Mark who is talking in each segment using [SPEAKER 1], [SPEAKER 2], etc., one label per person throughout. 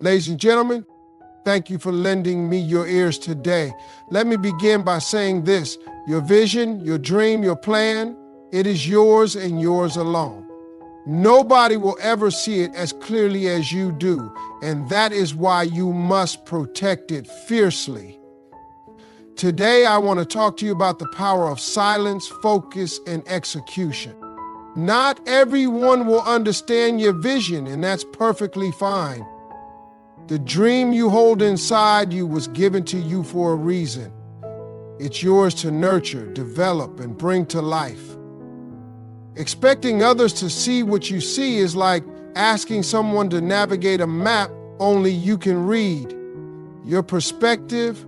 [SPEAKER 1] Ladies and gentlemen, thank you for lending me your ears today. Let me begin by saying this: your vision, your dream, your plan, it is yours and yours alone. Nobody will ever see it as clearly as you do, and that is why you must protect it fiercely. Today, I want to talk to you about the power of silence, focus, and execution. Not everyone will understand your vision, and that's perfectly fine. The dream you hold inside you was given to you for a reason. It's yours to nurture, develop, and bring to life. Expecting others to see what you see is like asking someone to navigate a map only you can read. Your perspective,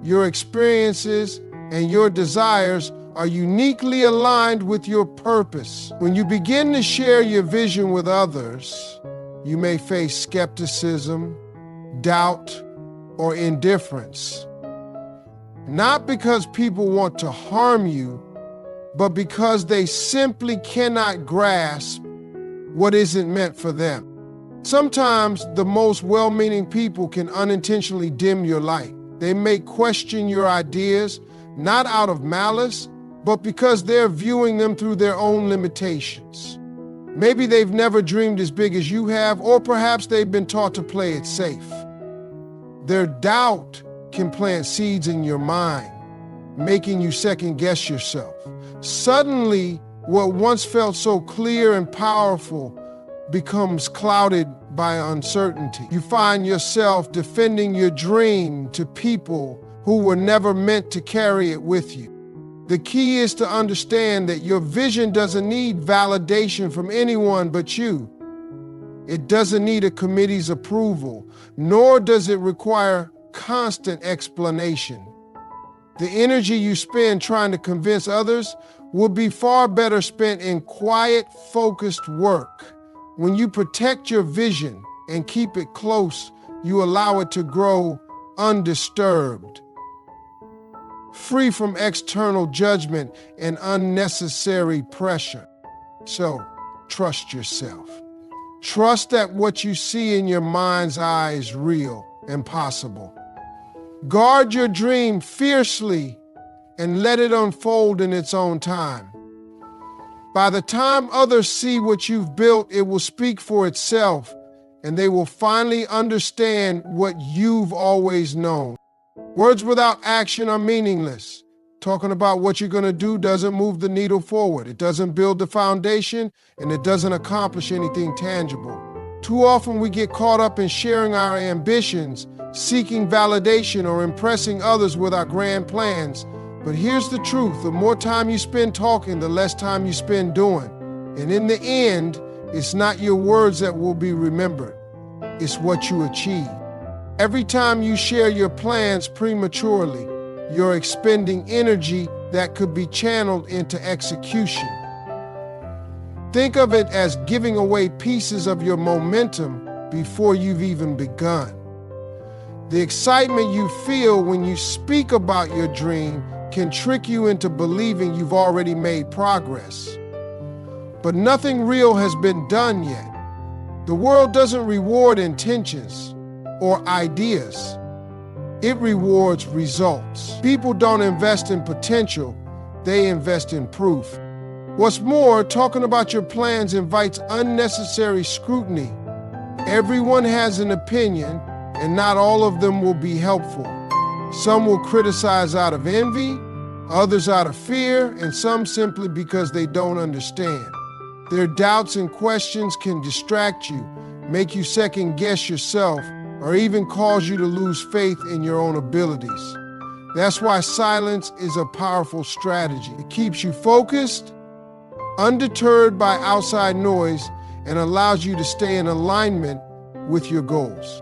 [SPEAKER 1] your experiences, and your desires are uniquely aligned with your purpose. When you begin to share your vision with others, you may face skepticism, doubt, or indifference. Not because people want to harm you, but because they simply cannot grasp what isn't meant for them. Sometimes the most well-meaning people can unintentionally dim your light. They may question your ideas, not out of malice, but because they're viewing them through their own limitations. Maybe they've never dreamed as big as you have, or perhaps they've been taught to play it safe. Their doubt can plant seeds in your mind, making you second-guess yourself. Suddenly, what once felt so clear and powerful becomes clouded by uncertainty. You find yourself defending your dream to people who were never meant to carry it with you. The key is to understand that your vision doesn't need validation from anyone but you. It doesn't need a committee's approval, nor does it require constant explanation. The energy you spend trying to convince others will be far better spent in quiet, focused work. When you protect your vision and keep it close, you allow it to grow undisturbed, free from external judgment and unnecessary pressure. So, trust yourself. Trust that what you see in your mind's eye is real and possible. Guard your dream fiercely and let it unfold in its own time. By the time others see what you've built, it will speak for itself, and they will finally understand what you've always known. Words without action are meaningless. Talking about what you're going to do doesn't move the needle forward. It doesn't build the foundation, and it doesn't accomplish anything tangible. Too often we get caught up in sharing our ambitions, seeking validation, or impressing others with our grand plans. But here's the truth: the more time you spend talking, the less time you spend doing. And in the end, it's not your words that will be remembered. It's what you achieve. Every time you share your plans prematurely, you're expending energy that could be channeled into execution. Think of it as giving away pieces of your momentum before you've even begun. The excitement you feel when you speak about your dream can trick you into believing you've already made progress. But nothing real has been done yet. The world doesn't reward intentions or ideas. It rewards results. People don't invest in potential, they invest in proof. What's more, talking about your plans invites unnecessary scrutiny. Everyone has an opinion, and not all of them will be helpful. Some will criticize out of envy, others out of fear, and some simply because they don't understand. Their doubts and questions can distract you, make you second-guess yourself, or even cause you to lose faith in your own abilities. That's why silence is a powerful strategy. It keeps you focused, undeterred by outside noise, and allows you to stay in alignment with your goals.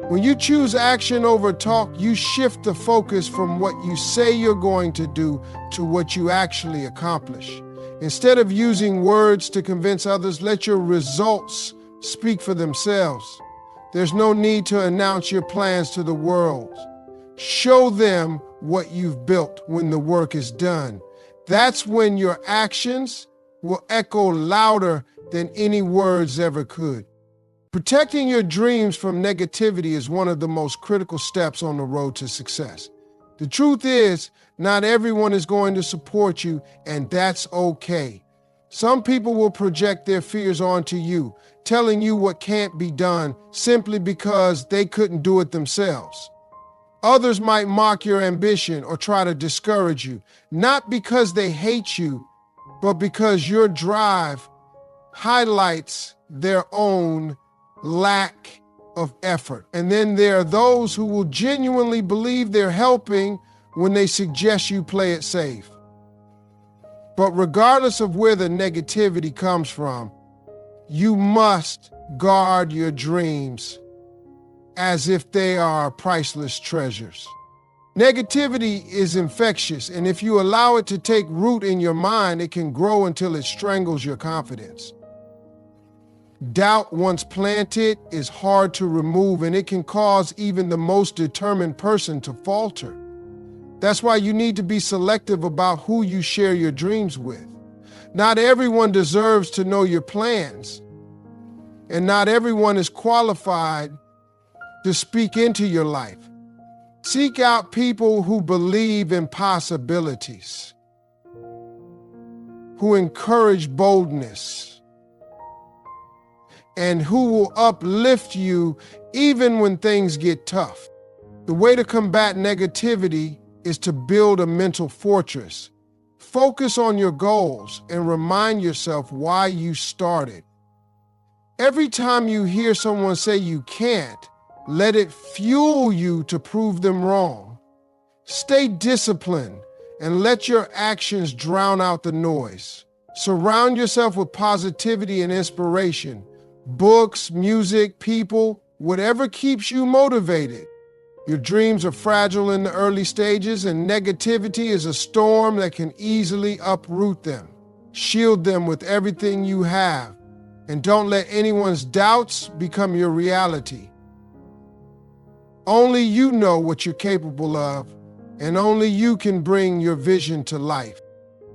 [SPEAKER 1] When you choose action over talk, you shift the focus from what you say you're going to do to what you actually accomplish. Instead of using words to convince others, let your results speak for themselves. There's no need to announce your plans to the world. Show them what you've built when the work is done. That's when your actions will echo louder than any words ever could. Protecting your dreams from negativity is one of the most critical steps on the road to success. The truth is, not everyone is going to support you, and that's okay. Some people will project their fears onto you, telling you what can't be done simply because they couldn't do it themselves. Others might mock your ambition or try to discourage you, not because they hate you, but because your drive highlights their own lack of effort. And then there are those who will genuinely believe they're helping when they suggest you play it safe. But regardless of where the negativity comes from, you must guard your dreams as if they are priceless treasures. Negativity is infectious, and if you allow it to take root in your mind, it can grow until it strangles your confidence. Doubt, once planted, is hard to remove, and it can cause even the most determined person to falter. That's why you need to be selective about who you share your dreams with. Not everyone deserves to know your plans, and not everyone is qualified to speak into your life. Seek out people who believe in possibilities, who encourage boldness, and who will uplift you even when things get tough. The way to combat negativity is to build a mental fortress. Focus on your goals and remind yourself why you started. Every time you hear someone say you can't, let it fuel you to prove them wrong. Stay disciplined and let your actions drown out the noise. Surround yourself with positivity and inspiration. Books, music, people, whatever keeps you motivated. Your dreams are fragile in the early stages, and negativity is a storm that can easily uproot them. Shield them with everything you have, and don't let anyone's doubts become your reality. Only you know what you're capable of, and only you can bring your vision to life.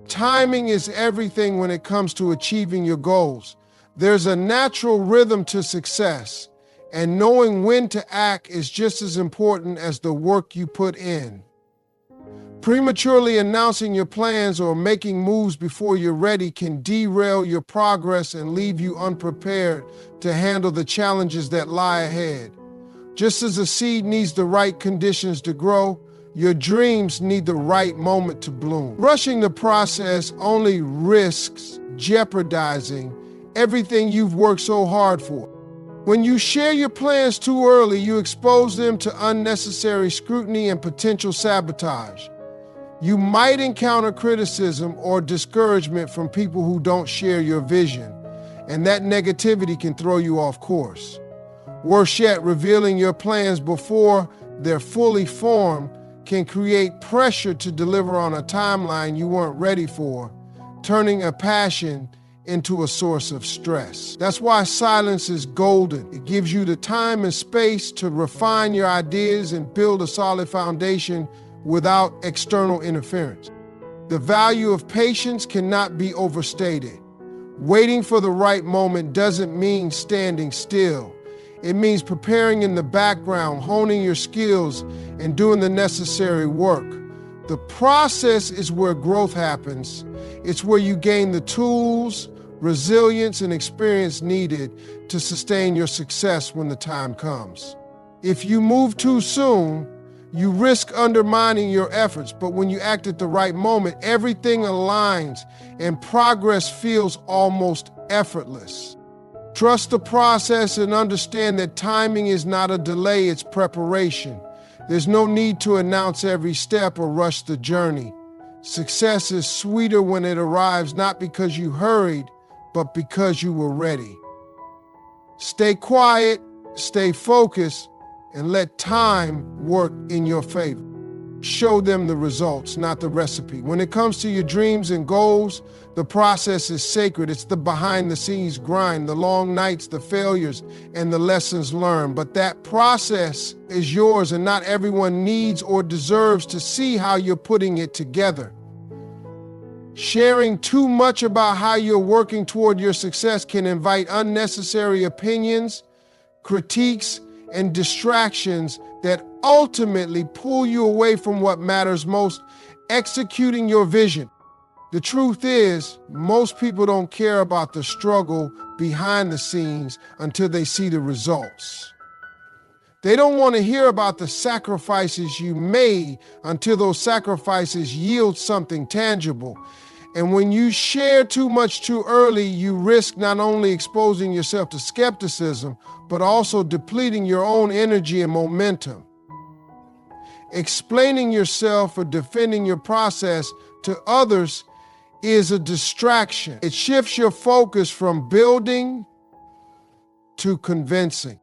[SPEAKER 1] Timing is everything when it comes to achieving your goals. There's a natural rhythm to success, and knowing when to act is just as important as the work you put in. Prematurely announcing your plans or making moves before you're ready can derail your progress and leave you unprepared to handle the challenges that lie ahead. Just as a seed needs the right conditions to grow, your dreams need the right moment to bloom. Rushing the process only risks jeopardizing everything you've worked so hard for. When you share your plans too early, you expose them to unnecessary scrutiny and potential sabotage. You might encounter criticism or discouragement from people who don't share your vision, and that negativity can throw you off course. Worse yet, revealing your plans before they're fully formed can create pressure to deliver on a timeline you weren't ready for, turning a passion into a source of stress. That's why silence is golden. It gives you the time and space to refine your ideas and build a solid foundation without external interference. The value of patience cannot be overstated. Waiting for the right moment doesn't mean standing still. It means preparing in the background, honing your skills, and doing the necessary work. The process is where growth happens. It's where you gain the tools, resilience, and experience needed to sustain your success when the time comes. If you move too soon, you risk undermining your efforts, but when you act at the right moment, everything aligns and progress feels almost effortless. Trust the process and understand that timing is not a delay, it's preparation. There's no need to announce every step or rush the journey. Success is sweeter when it arrives, not because you hurried, but because you were ready. Stay quiet, stay focused, and let time work in your favor. Show them the results, not the recipe. When it comes to your dreams and goals, the process is sacred. It's the behind-the-scenes grind, the long nights, the failures, and the lessons learned. But that process is yours, and not everyone needs or deserves to see how you're putting it together. Sharing too much about how you're working toward your success can invite unnecessary opinions, critiques, and distractions that ultimately pull you away from what matters most, executing your vision. The truth is, most people don't care about the struggle behind the scenes until they see the results. They don't want to hear about the sacrifices you made until those sacrifices yield something tangible. And when you share too much too early, you risk not only exposing yourself to skepticism, but also depleting your own energy and momentum. Explaining yourself or defending your process to others is a distraction. It shifts your focus from building to convincing.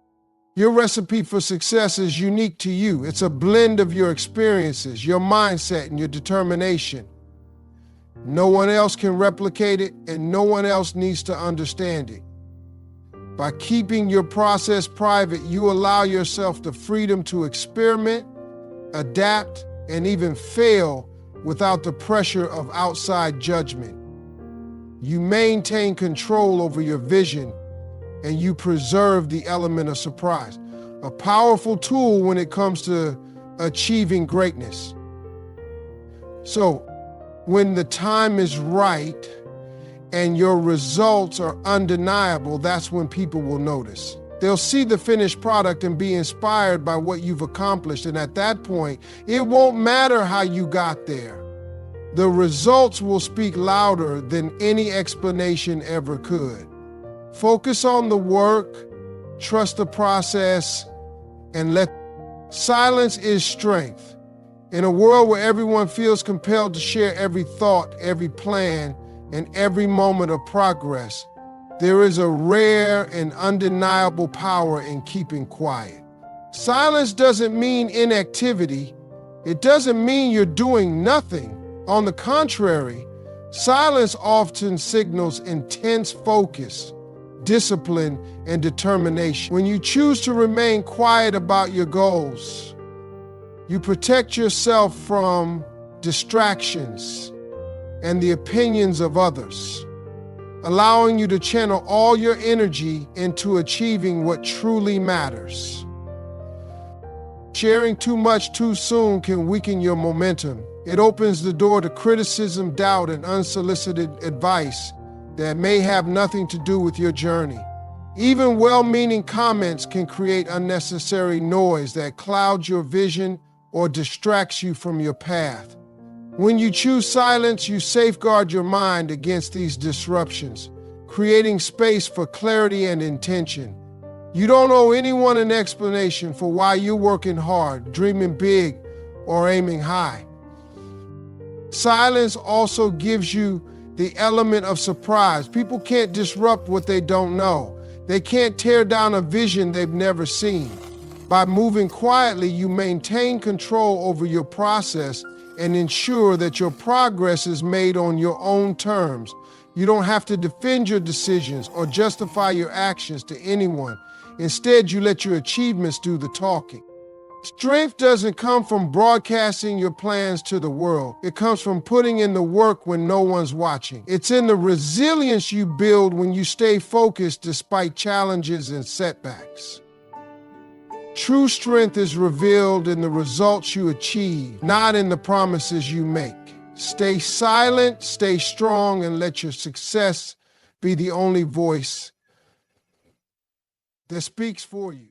[SPEAKER 1] Your recipe for success is unique to you. It's a blend of your experiences, your mindset, and your determination. No one else can replicate it, and no one else needs to understand it. By keeping your process private, you allow yourself the freedom to experiment, adapt, and even fail without the pressure of outside judgment. You maintain control over your vision, and you preserve the element of surprise, a powerful tool when it comes to achieving greatness. So, when the time is right and your results are undeniable, that's when people will notice. They'll see the finished product and be inspired by what you've accomplished, and at that point, it won't matter how you got there. The results will speak louder than any explanation ever could. Focus on the work, trust the process, and let silence is strength. In a world where everyone feels compelled to share every thought, every plan, and every moment of progress, there is a rare and undeniable power in keeping quiet. Silence doesn't mean inactivity. It doesn't mean you're doing nothing. On the contrary, silence often signals intense focus, discipline, and determination. When you choose to remain quiet about your goals, you protect yourself from distractions and the opinions of others, allowing you to channel all your energy into achieving what truly matters. Sharing too much too soon can weaken your momentum. It opens the door to criticism, doubt, and unsolicited advice that may have nothing to do with your journey. Even well-meaning comments can create unnecessary noise that clouds your vision or distracts you from your path. When you choose silence, you safeguard your mind against these disruptions, creating space for clarity and intention. You don't owe anyone an explanation for why you're working hard, dreaming big, or aiming high. Silence also gives you the element of surprise. People can't disrupt what they don't know. They can't tear down a vision they've never seen. By moving quietly, you maintain control over your process and ensure that your progress is made on your own terms. You don't have to defend your decisions or justify your actions to anyone. Instead, you let your achievements do the talking. Strength doesn't come from broadcasting your plans to the world. It comes from putting in the work when no one's watching. It's in the resilience you build when you stay focused despite challenges and setbacks. True strength is revealed in the results you achieve, not in the promises you make. Stay silent, stay strong, and let your success be the only voice that speaks for you.